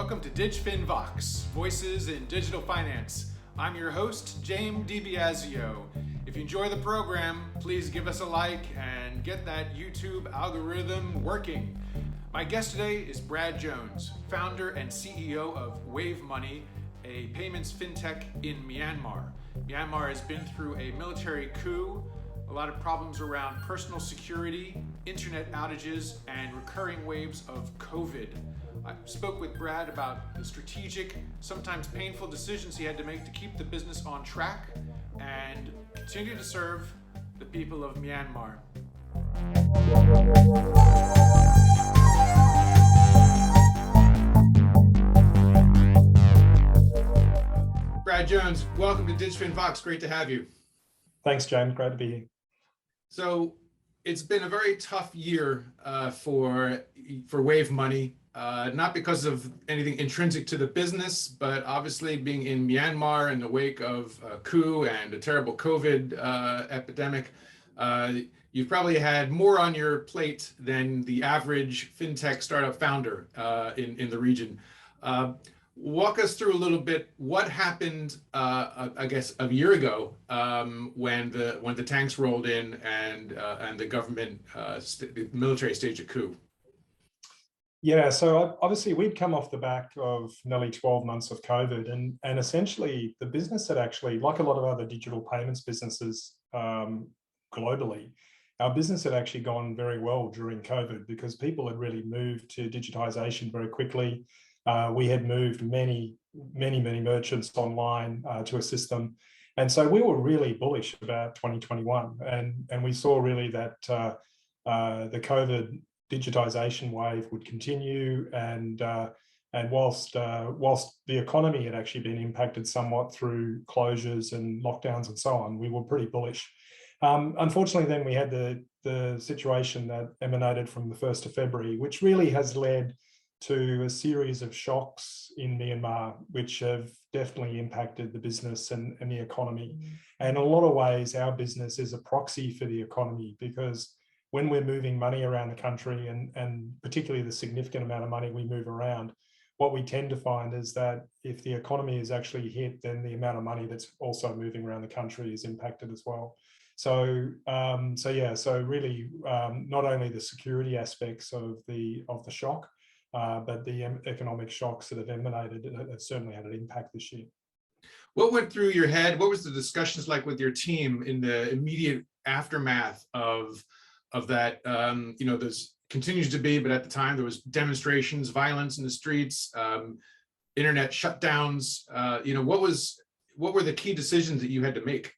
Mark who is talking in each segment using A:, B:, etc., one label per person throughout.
A: welcome to DigFin VOX, Voices in Digital Finance. I'm your host, Jame DiBiasio. If you enjoy the program, please give us a like and get that YouTube algorithm working. My guest today is Brad Jones, founder and CEO of Wave Money, a payments fintech in Myanmar. Myanmar has been through a military coup, a lot of problems around personal security, internet outages, and recurring waves of COVID. I spoke with Brad about the strategic, sometimes painful decisions he had to make to keep the business on track and continue to serve the people of Myanmar. Brad Jones, welcome to DigFin VOX. Great to have you.
B: Thanks, James. Great to be here.
A: So it's been a very tough year for Wave Money, not because of anything intrinsic to the business, but obviously being in Myanmar in the wake of a coup and a terrible COVID epidemic. You've probably had more on your plate than the average fintech startup founder in the region. Walk us through a little bit what happened, I guess, a year ago when the tanks rolled in and the government, the military staged a coup.
B: Yeah, so obviously we'd come off the back of nearly 12 months of COVID, and essentially the business had actually, like a lot of other digital payments businesses globally, our business had actually gone very well during COVID because people had really moved to digitization very quickly. We had moved many merchants online to assist them. And so we were really bullish about 2021. And we saw really that the COVID digitization wave would continue. And whilst the economy had actually been impacted somewhat through closures and lockdowns and so on, we were pretty bullish. Unfortunately, then we had the situation that emanated from the 1st of February, which really has led to a series of shocks in Myanmar, which have definitely impacted the business and the economy. And in a lot of ways, our business is a proxy for the economy, because when we're moving money around the country, and particularly the significant amount of money we move around, what we tend to find is that if the economy is actually hit, then the amount of money that's also moving around the country is impacted as well. So really, not only the security aspects of the shock, but the economic shocks that have emanated have certainly had an impact this year.
A: What went through your head? What was the discussions like with your team in the immediate aftermath of that? There's continues to be, but at the time there was demonstrations, violence in the streets, internet shutdowns. What were the key decisions that you had to make?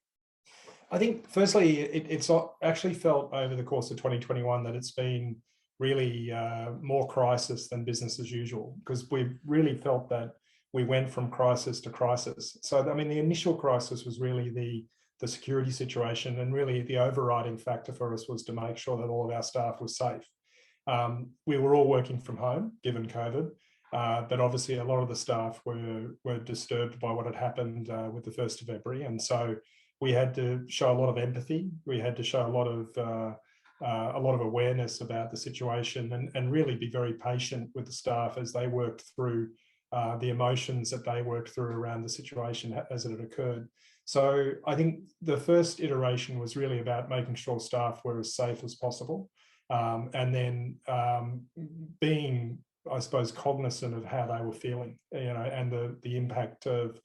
B: I think firstly, it's actually felt over the course of 2021 that it's been really more crisis than business as usual, because we really felt that we went from crisis to crisis. So, I mean, the initial crisis was really the security situation, and really the overriding factor for us was to make sure that all of our staff was safe. We were all working from home, given COVID, but obviously a lot of the staff were disturbed by what had happened with the 1st of February. And so we had to show a lot of empathy. We had to show a lot of awareness about the situation, and really be very patient with the staff as they worked through the emotions that they worked through around the situation as it had occurred. So I think the first iteration was really about making sure staff were as safe as possible, and then being, I suppose, cognizant of how they were feeling, and the impact of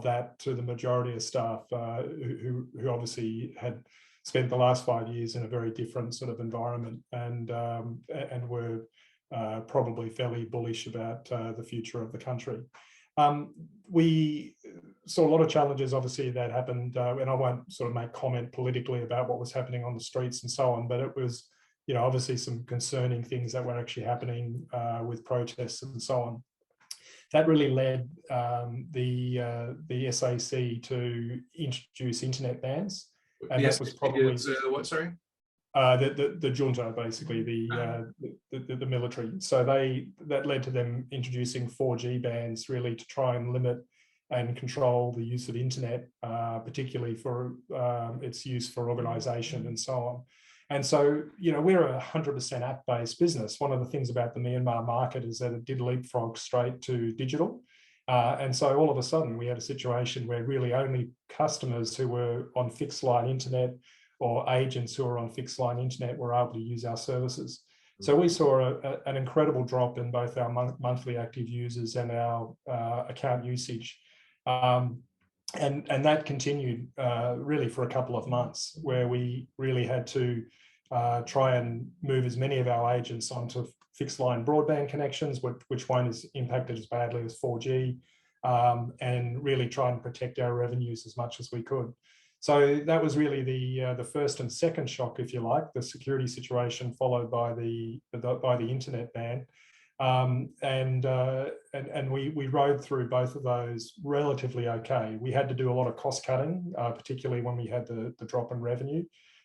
B: that to the majority of staff who obviously had spent the last 5 years in a very different sort of environment, and were probably fairly bullish about the future of the country. We saw a lot of challenges, obviously, that happened, and I won't sort of make comment politically about what was happening on the streets and so on, but it was, obviously some concerning things that were actually happening with protests and so on. That really led the SAC to introduce internet bans. And that was probably
A: what? Sorry,
B: the junta, basically the military. So that led to them introducing 4G bans, really to try and limit and control the use of internet, particularly for its use for organisation and so on. And so, we're a 100% app-based business. One of the things about the Myanmar market is that it did leapfrog straight to digital. And so all of a sudden we had a situation where really only customers who were on fixed line internet or agents who are on fixed line internet were able to use our services. So we saw an incredible drop in both our monthly active users and our account usage. And that continued really for a couple of months, where we really had to try and move as many of our agents onto fixed line broadband connections, which won't as impacted as badly as 4G, and really try and protect our revenues as much as we could. So that was really the first and second shock, if you like, the security situation followed by the internet ban. And we rode through both of those relatively okay. We had to do a lot of cost cutting, particularly when we had the drop in revenue,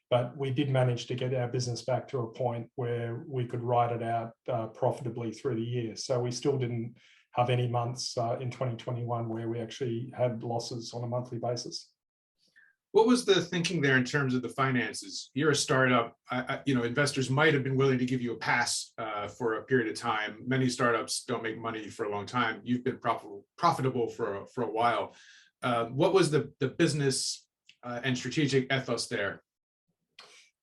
B: but we did manage to get our business back to a point where we could ride it out profitably through the year. So we still didn't have any months in 2021 where we actually had losses on a monthly basis.
A: What was the thinking there in terms of the finances? You're a startup. Investors might have been willing to give you a pass for a period of time. Many startups don't make money for a long time. You've been profitable for a while. What was the business and strategic ethos there?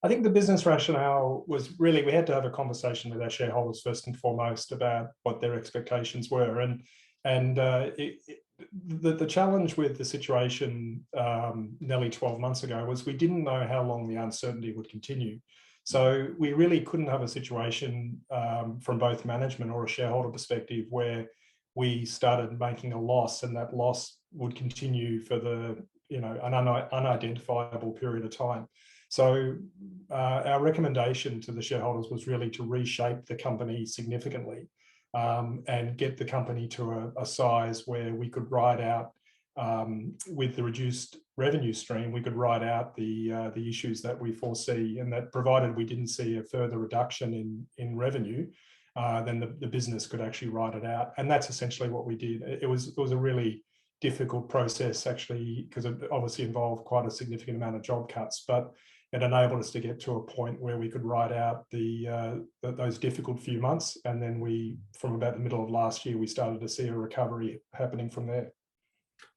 B: I think the business rationale was really, we had to have a conversation with our shareholders first and foremost about what their expectations were. And the challenge with the situation nearly 12 months ago was we didn't know how long the uncertainty would continue. So we really couldn't have a situation from both management or a shareholder perspective where we started making a loss and that loss would continue for an unidentifiable period of time. So our recommendation to the shareholders was really to reshape the company significantly. And get the company to a size where we could ride out, with the reduced revenue stream, we could ride out the issues that we foresee, and that provided we didn't see a further reduction in revenue, then the business could actually ride it out. And that's essentially what we did. It was a really difficult process, actually, because it obviously involved quite a significant amount of job cuts, but it enabled us to get to a point where we could ride out those difficult few months. And then from about the middle of last year, we started to see a recovery happening from there.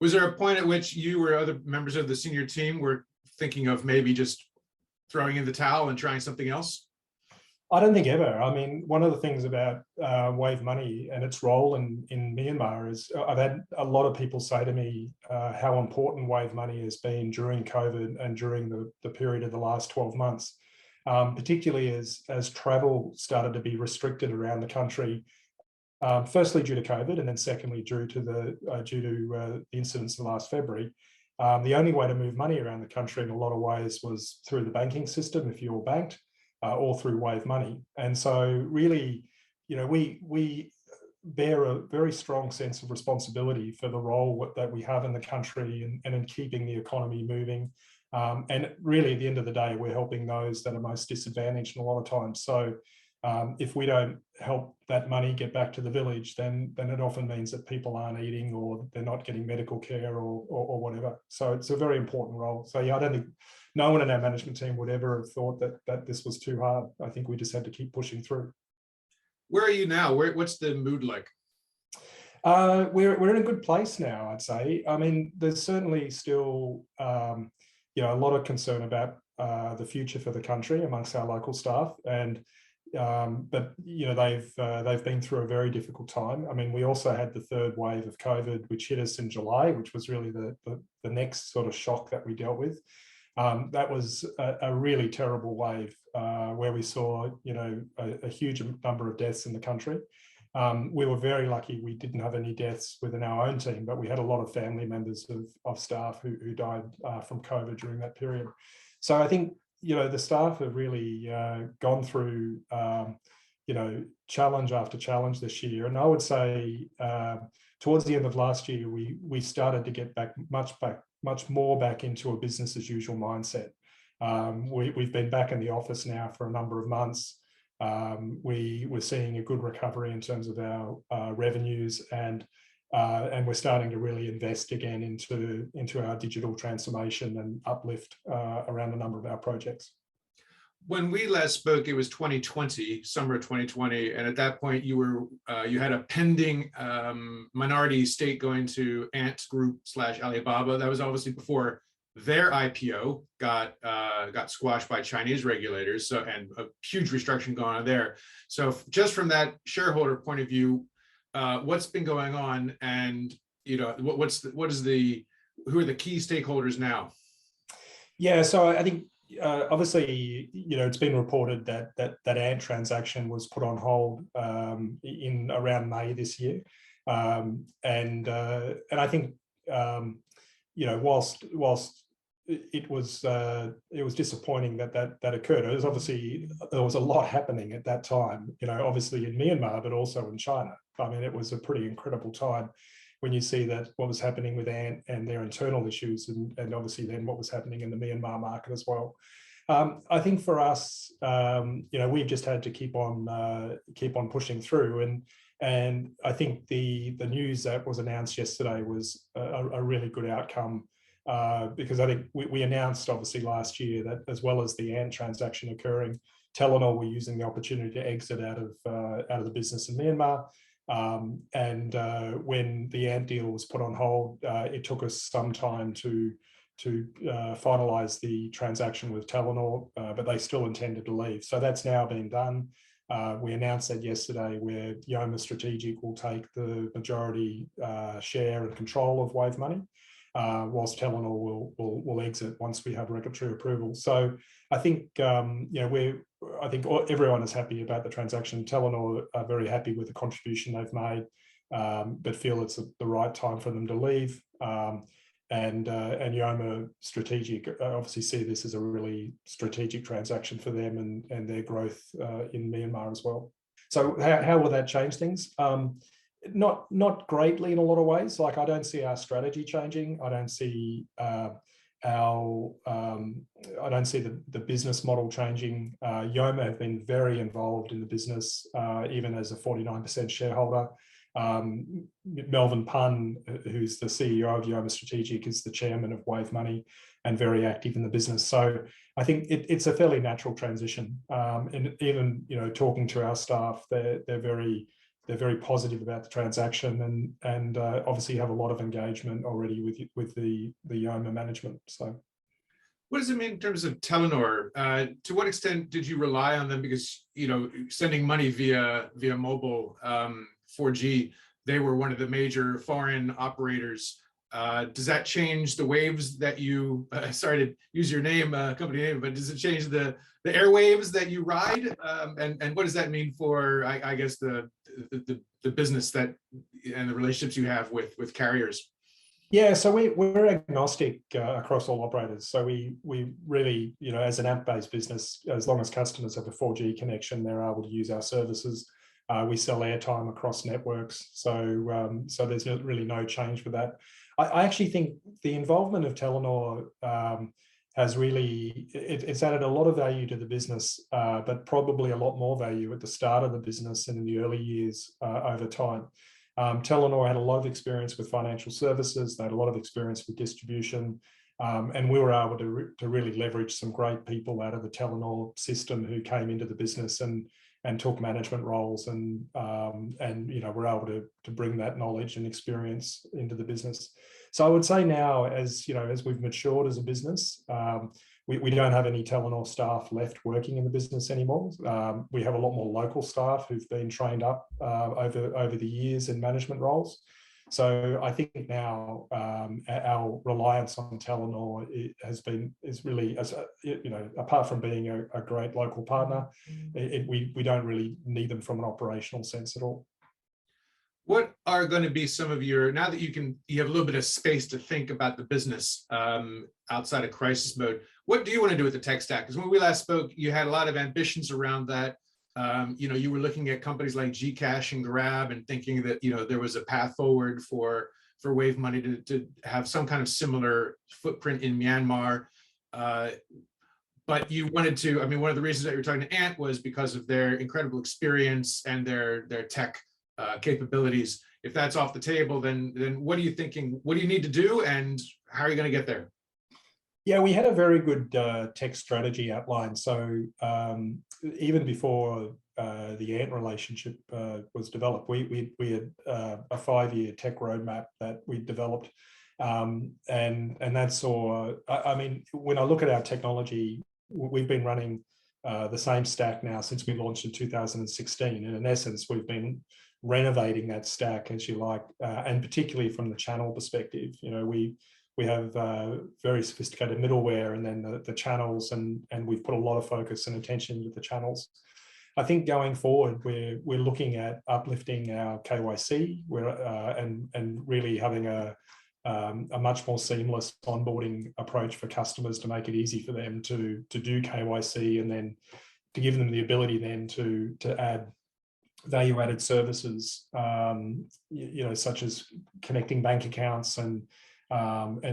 A: Was there a point at which you or other members of the senior team were thinking of maybe just throwing in the towel and trying something else?
B: I don't think ever. I mean, one of the things about Wave Money and its role in Myanmar is I've had a lot of people say to me how important Wave Money has been during COVID and during the period of the last 12 months, particularly as travel started to be restricted around the country, firstly due to COVID, and then secondly due to the incidents in last February. The only way to move money around the country in a lot of ways was through the banking system if you were banked. Or through Wave Money. And so really, we bear a very strong sense of responsibility for the role that we have in the country and in keeping the economy moving. And really, at the end of the day, we're helping those that are most disadvantaged a lot of times. So if we don't help that money get back to the village, then it often means that people aren't eating or they're not getting medical care or whatever. So it's a very important role. So yeah, I don't think no one in our management team would ever have thought that this was too hard. I think we just had to keep pushing through.
A: Where are you now? What's the mood like?
B: We're in a good place now, I'd say. I mean, there's certainly still a lot of concern about the future for the country amongst our local staff, and but they've been through a very difficult time. I mean, we also had the third wave of COVID, which hit us in July, which was really the next sort of shock that we dealt with. That was a really terrible wave where we saw a huge number of deaths in the country. We were very lucky we didn't have any deaths within our own team, but we had a lot of family members of staff who died from COVID during that period. So I think the staff have really gone through challenge after challenge this year, and I would say towards the end of last year we started to get much more back into a business as usual mindset. We've been back in the office now for a number of months. We were seeing a good recovery in terms of our revenues, and we're starting to really invest again into our digital transformation and uplift around a number of our projects.
A: when we last spoke, it was 2020, summer of 2020, and at that point, you had a pending minority stake going to Ant Group / Alibaba. That was obviously before their IPO got squashed by Chinese regulators. So, and a huge restructuring going on there. So, just from that shareholder point of view, what's been going on, and who are the key stakeholders now?
B: Yeah, so I think obviously, it's been reported that Ant transaction was put on hold in around May this year, and I think whilst it was disappointing that occurred. It was obviously, there was a lot happening at that time, obviously in Myanmar, but also in China. I mean, it was a pretty incredible time when you see that what was happening with Ant and their internal issues, and obviously then what was happening in the Myanmar market as well. I think for us, we've just had to keep on pushing through, and I think the news that was announced yesterday was a really good outcome, because I think we announced obviously last year that as well as the Ant transaction occurring, Telenor were using the opportunity to exit out of the business in Myanmar. When the Ant deal was put on hold, it took us some time to finalise the transaction with Telenor, but they still intended to leave. So that's now been done. We announced that yesterday, where Jame Strategic will take the majority share and control of Wave Money, whilst Telenor will exit once we have regulatory approval. So I think I think everyone is happy about the transaction. Telenor are very happy with the contribution they've made, but feel it's the right time for them to leave. And Jame Strategic obviously see this as a really strategic transaction for them and their growth in Myanmar as well. So how will that change things? Not greatly in a lot of ways. Like, I don't see our strategy changing. I don't see I don't see the business model changing. Jame have been very involved in the business, even as a 49% shareholder. Melvin Pun, who's the CEO of Jame Strategic, is the chairman of Wave Money and very active in the business. So I think it's a fairly natural transition. And even talking to our staff, they're very positive about the transaction, and obviously have a lot of engagement already with the Jame management. So,
A: what does it mean in terms of Telenor? To what extent did you rely on them? Because sending money via mobile 4G, they were one of the major foreign operators. Does that change the waves that you? Sorry to use your name, company name, but does it change the airwaves that you ride? And what does that mean for, I guess, the business that and the relationships you have with carriers?
B: Yeah, so we're agnostic across all operators. So we really, as an app-based business, as long as customers have a 4G connection, they're able to use our services. We sell airtime across networks, so there's really no change with that. I actually think the involvement of Telenor has really, it's added a lot of value to the business, but probably a lot more value at the start of the business and in the early years over time. Telenor had a lot of experience with financial services. They had a lot of experience with distribution, and we were able to really leverage some great people out of the Telenor system who came into the business and took management roles, and were able to bring that knowledge and experience into the business. So I would say now, as we've matured as a business, we don't have any Telenor staff left working in the business anymore. We have a lot more local staff who've been trained up over the years in management roles. So I think now our reliance on Telenor is really, apart from being a great local partner, we don't really need them from an operational sense at all.
A: What are going to be some of your, now that you have a little bit of space to think about the business outside of crisis mode, what do you want to do with the tech stack? Because when we last spoke, you had a lot of ambitions around that. You were looking at companies like Gcash and Grab and thinking that there was a path forward for Wave Money to have some kind of similar footprint in Myanmar. But you wanted to, one of the reasons that you were talking to Ant was because of their incredible experience and their tech capabilities. If that's off the table, then what are you thinking? What do you need to do, and how are you going to get there?
B: Yeah, we had a very good tech strategy outlined. So even before the Ant relationship was developed, we had a 5-year tech roadmap that we developed, and that saw. I mean, when I look at our technology, we've been running the same stack now since we launched in 2016, and in essence, we've been renovating that stack, as you like, and particularly from the channel perspective. You know, we have very sophisticated middleware, and then the channels, and we've put a lot of focus and attention to the channels. I think going forward, we're looking at uplifting our KYC, and really having a much more seamless onboarding approach for customers to make it easy for them to do KYC, and then to give them the ability then to add value-added services, you know, such as connecting bank accounts and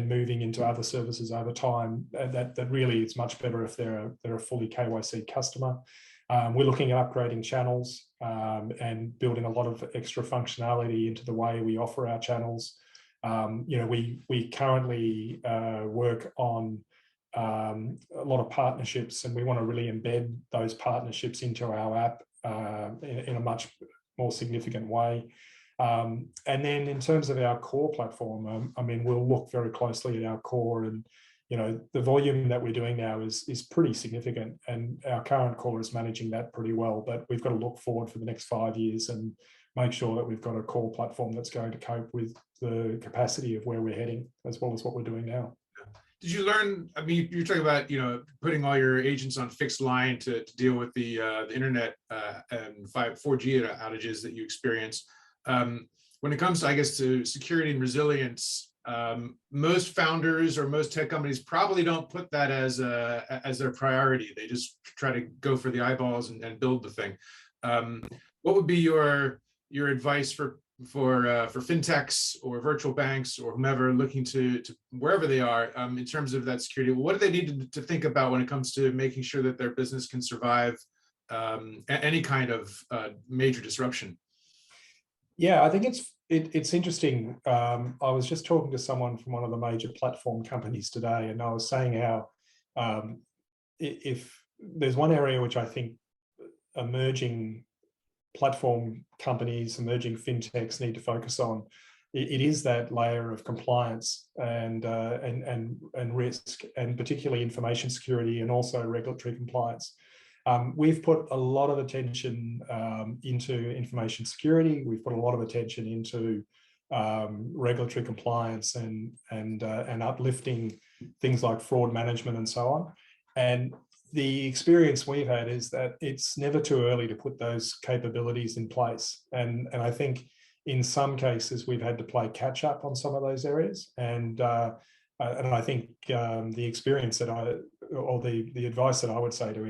B: moving into other services over time. That really is much better if they're a fully KYC customer. We're looking at upgrading channels and building a lot of extra functionality into the way we offer our channels. You know, we currently work on a lot of partnerships, and we want to really embed those partnerships into our app in a much more significant way. And then in terms of our core platform, I mean, we'll look very closely at our core, and you know, the volume that we're doing now is pretty significant, and our current core is managing that pretty well. But we've got to look forward for the next 5 years and make sure that we've got a core platform that's going to cope with the capacity of where we're heading, as well as what we're doing now.
A: Did you learn? I mean, you're talking about, you know, putting all your agents on fixed line to deal with the internet and 4G outages that you experience. When it comes to, I guess, to security and resilience, most founders or most tech companies probably don't put that as their priority. They just try to go for the eyeballs and build the thing. What would be your advice for fintechs or virtual banks or whomever looking to wherever they are in terms of that security? What do they need to think about when it comes to making sure that their business can survive any kind of major disruption?
B: Yeah, I think it's interesting. I was just talking to someone from one of the major platform companies today, and I was saying how if there's one area which I think emerging platform companies, emerging fintechs need to focus on, it is that layer of compliance and risk, and particularly information security and also regulatory compliance. We've put a lot of attention into information security. We've put a lot of attention into regulatory compliance and uplifting things like fraud management and so on. And the experience we've had is that it's never too early to put those capabilities in place. And I think in some cases we've had to play catch up on some of those areas. And I think the experience that the advice that I would say to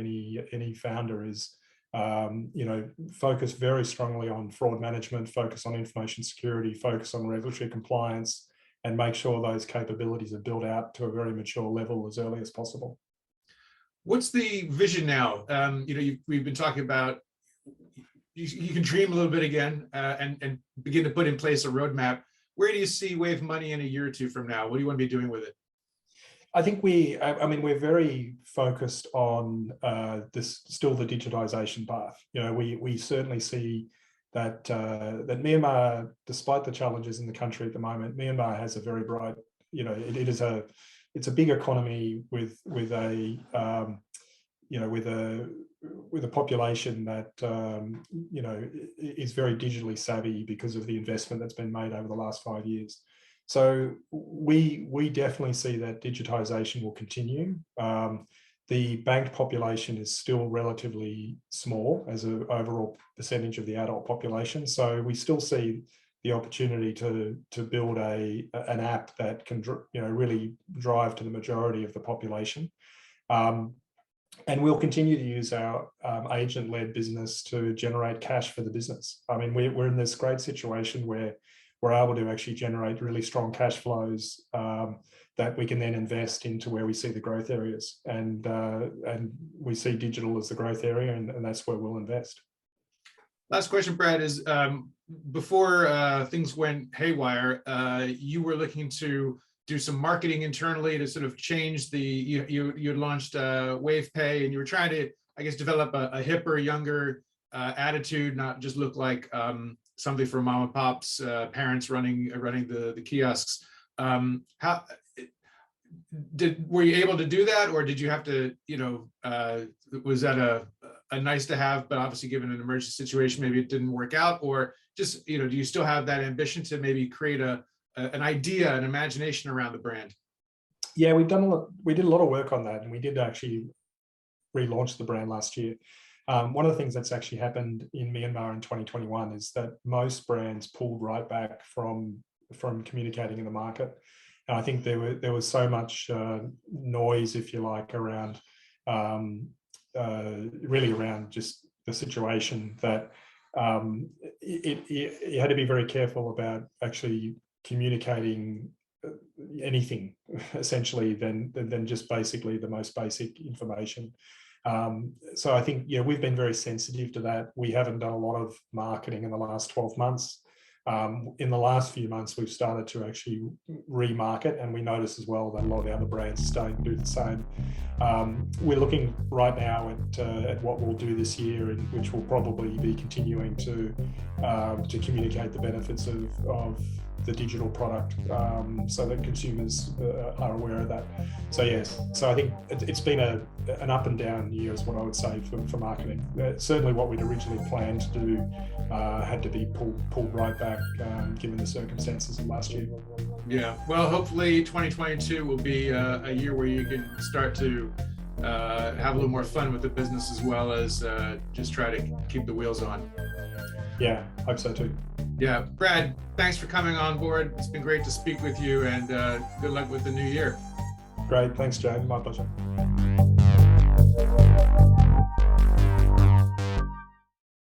B: any founder is, you know, focus very strongly on fraud management, focus on information security, focus on regulatory compliance, and make sure those capabilities are built out to a very mature level as early as possible.
A: What's the vision now? You know, we've been talking about you can dream a little bit again and begin to put in place a roadmap. Where do you see Wave Money in a year or two from now? What do you want to be doing with it?
B: I think we're very focused on still the digitization path. You know, we certainly see that that Myanmar, despite the challenges in the country at the moment, Myanmar has a very bright, you know, it's a big economy with a you know, with a population that you know, is very digitally savvy because of the investment that's been made over the last 5 years. So we definitely see that digitization will continue. The banked population is still relatively small as an overall percentage of the adult population. So we still see the opportunity to build an app that can, you know, really drive to the majority of the population. And we'll continue to use our agent-led business to generate cash for the business. I mean, we're in this great situation where we're able to actually generate really strong cash flows that we can then invest into where we see the growth areas. And we see digital as the growth area, and that's where we'll invest.
A: Last question, Brad, is before things went haywire, you were looking to do some marketing internally to sort of change the, you had launched Wave Pay, and you were trying to, I guess, develop a hipper, younger attitude, not just look like something for mom and pop's parents running the kiosks. Were you able to do that, or did you have to, was that a nice to have, but obviously given an emergency situation, maybe it didn't work out, or just, do you still have that ambition to maybe create an idea, an imagination around the brand?
B: Yeah, we did a lot of work on that, and we did actually relaunch the brand last year. One of the things that's actually happened in Myanmar in 2021 is that most brands pulled right back from communicating in the market. And I think there was so much noise, if you like, around really around just the situation that you had to be very careful about actually communicating anything essentially than just basically the most basic information. So I think, we've been very sensitive to that. We haven't done a lot of marketing in the last 12 months. In the last few months, we've started to actually remarket, and we notice as well that a lot of the other brands are starting to do the same. We're looking right now at what we'll do this year, and which will probably be continuing to communicate the benefits of the digital product, so that consumers are aware of that. So yes, so I think it's been an up and down year, is what I would say for marketing. Certainly, what we'd originally planned to do had to be pulled right back, given the circumstances of last year.
A: Yeah, well, hopefully 2022 will be a year where you can start to have a little more fun with the business, as well as just try to keep the wheels on.
B: Yeah, hope so too.
A: Yeah, Brad, thanks for coming on board. It's been great to speak with you, and good luck with the new year.
B: Great, thanks, Jane. My pleasure.